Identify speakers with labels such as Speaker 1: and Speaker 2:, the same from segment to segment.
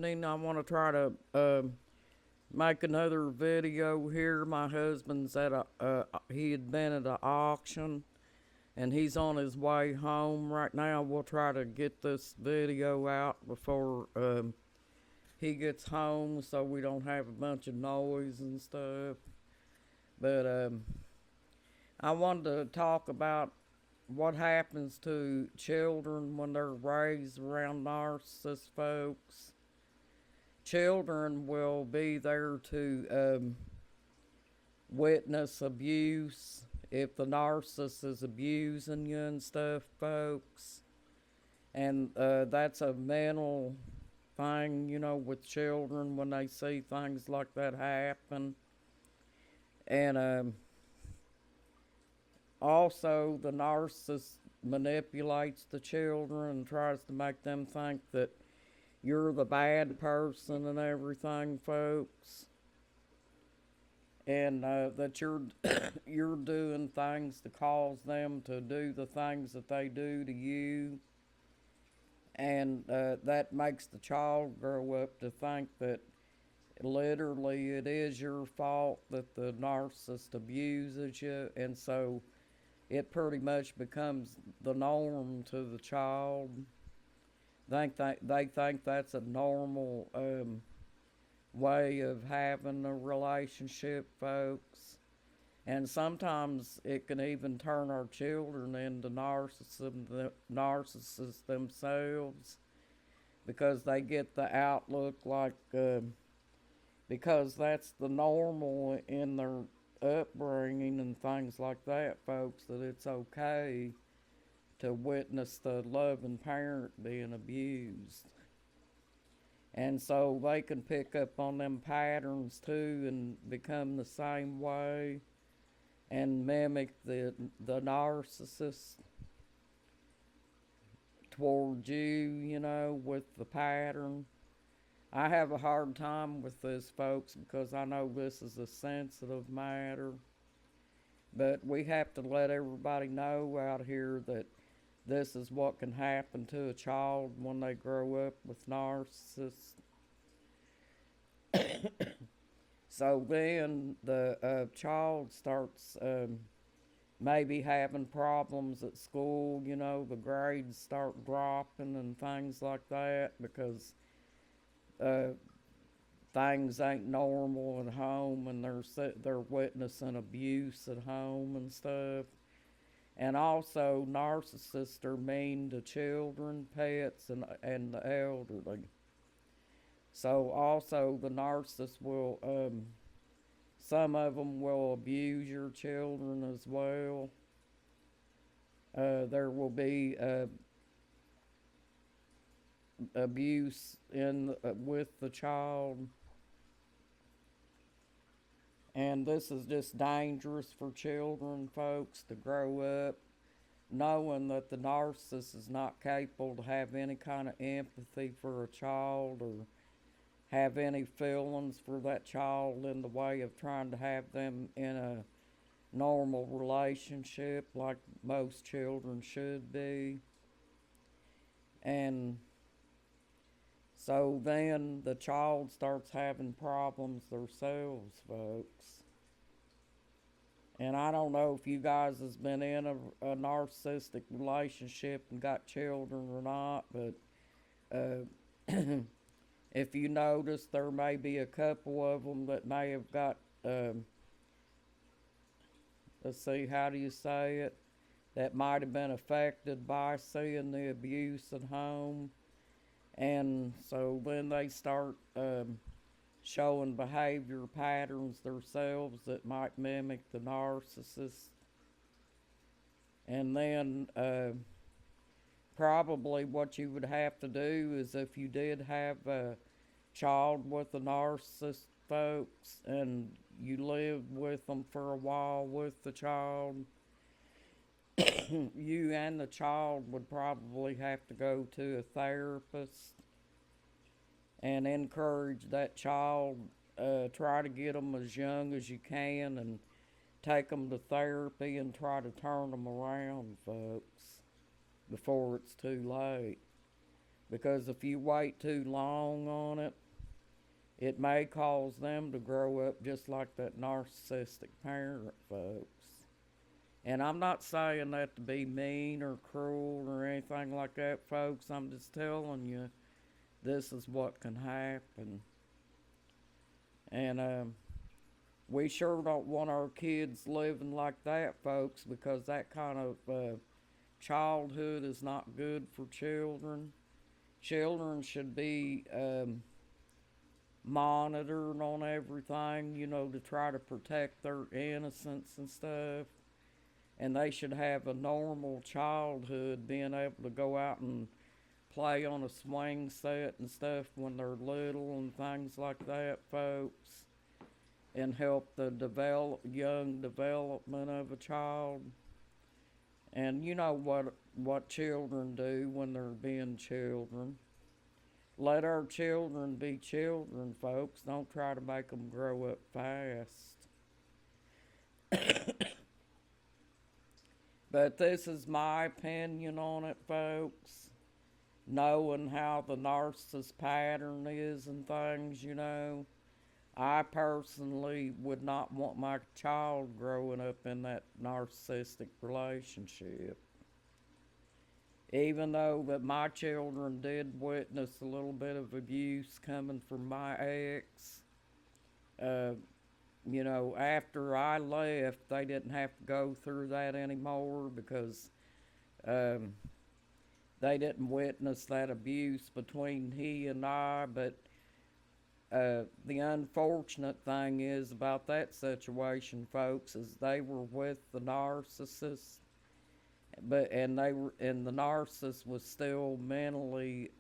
Speaker 1: I want to try to make another video here. My husband's at he had been at an auction and he's on his way home right now. We'll try to get this video out before he gets home so we don't have a bunch of noise and stuff. But I wanted to talk about what happens to children when they're raised around narcissist folks. Children will be there to witness abuse if the narcissist is abusing you and stuff, folks. And that's a mental thing, with children when they see things like that happen. And also, the narcissist manipulates the children and tries to make them think that you're the bad person and everything, folks, and that you're you're doing things to cause them to do the things that they do to you, and that makes the child grow up to think that literally it is your fault that the narcissist abuses you, and so it pretty much becomes the norm to the child. They think that's a normal way of having a relationship, folks. And sometimes it can even turn our children into narcissists themselves because they get the outlook like, because that's the normal in their upbringing and things like that, folks, that it's okay to witness the loving parent being abused. And so they can pick up on them patterns too and become the same way and mimic the narcissist towards you, with the pattern. I have a hard time with this, folks, because I know this is a sensitive matter. But we have to let everybody know out here that this is what can happen to a child when they grow up with narcissists. So then the child starts maybe having problems at school, the grades start dropping and things like that because uh, things ain't normal at home and they're witnessing abuse at home and stuff. And also, narcissists are mean to children, pets, and the elderly. So, also, the narcissist will, some of them will abuse your children as well. There will be abuse with the child. And this is just dangerous for children, folks, to grow up knowing that the narcissist is not capable to have any kind of empathy for a child or have any feelings for that child in the way of trying to have them in a normal relationship like most children should be. And so then the child starts having problems themselves, folks. And I don't know if you guys has been in a narcissistic relationship and got children or not, but if you notice, there may be a couple of them that may have got, let's see, how do you say it? That might have been affected by seeing the abuse at home. And so then they start showing behavior patterns themselves that might mimic the narcissist. And then probably what you would have to do is if you did have a child with a narcissist, folks, and you lived with them for a while with the child, you and the child would probably have to go to a therapist and encourage that child. Try to get them as young as you can and take them to therapy and try to turn them around, folks, before it's too late. because if you wait too long on it, it may cause them to grow up just like that narcissistic parent, folks. And I'm not saying that to be mean or cruel or anything like that, folks. I'm just telling you this is what can happen. And we sure don't want our kids living like that, folks, because that kind of childhood is not good for children. Children should be monitored on everything, to try to protect their innocence and stuff. And they should have a normal childhood, being able to go out and play on a swing set and stuff when they're little and things like that, folks, and help the young development of a child. And you know what children do when they're being children. Let our children be children, folks. Don't try to make them grow up fast. But this is my opinion on it, folks. Knowing how the narcissist pattern is and things, I personally would not want my child growing up in that narcissistic relationship. Even though that my children did witness a little bit of abuse coming from my ex, after I left, they didn't have to go through that anymore because they didn't witness that abuse between he and I. But the unfortunate thing is about that situation, folks, is they were with the narcissist, and the narcissist was still mentally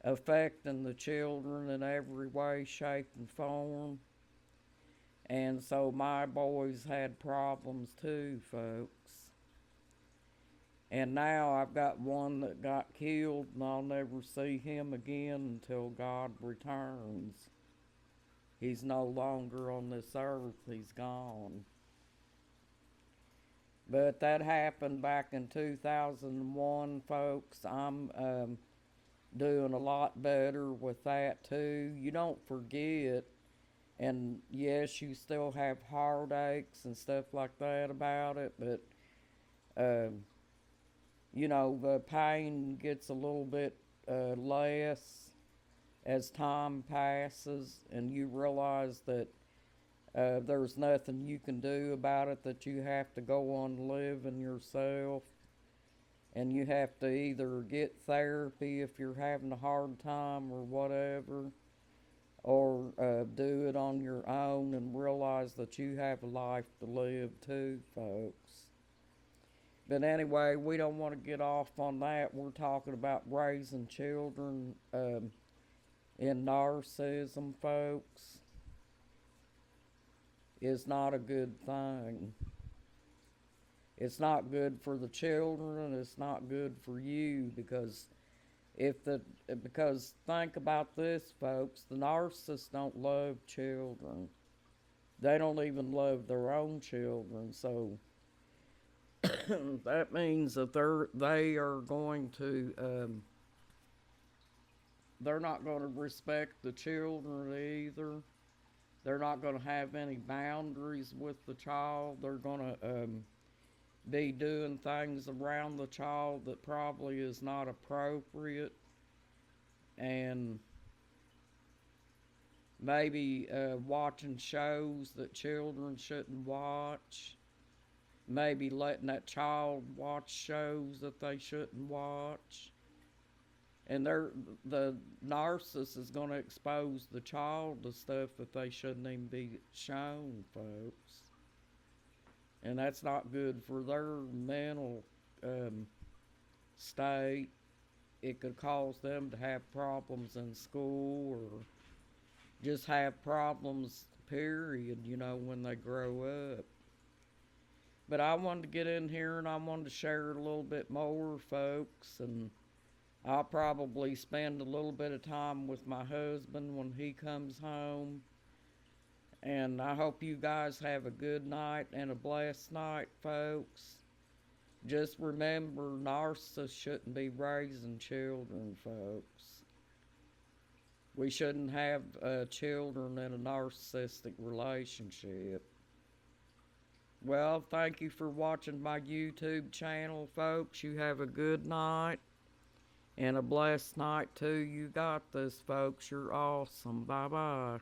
Speaker 1: affecting the children in every way, shape, and form. And so my boys had problems too, folks. And now I've got one that got killed, and I'll never see him again until God returns. He's no longer on this earth, he's gone. But that happened back in 2001, folks. I'm doing a lot better with that too. You don't forget, and yes, you still have heartaches and stuff like that about it, but the pain gets a little bit less as time passes, and you realize that there's nothing you can do about it, that you have to go on living yourself. And you have to either get therapy if you're having a hard time or whatever, or do it on your own and realize that you have a life to live too, folks. But anyway, we don't want to get off on that. We're talking about raising children in narcissism, folks. Is not a good thing. It's not good for the children, and it's not good for you, because think about this, folks. The narcissists don't love children. They don't even love their own children. So that means that they are going to they're not going to respect the children either. They're not going to have any boundaries with the child. They're going to be doing things around the child that probably is not appropriate, and maybe watching shows that children shouldn't watch, maybe letting that child watch shows that they shouldn't watch. And the narcissist is going to expose the child to stuff that they shouldn't even be shown, folks. And that's not good for their mental state. It could cause them to have problems in school, or just have problems, period, when they grow up. But I wanted to get in here and I wanted to share a little bit more, folks, and I'll probably spend a little bit of time with my husband when he comes home. And I hope you guys have a good night and a blessed night, folks. Just remember, narcissists shouldn't be raising children, folks. We shouldn't have children in a narcissistic relationship. Well, thank you for watching my YouTube channel, folks. You have a good night and a blessed night, too. You got this, folks. You're awesome. Bye bye.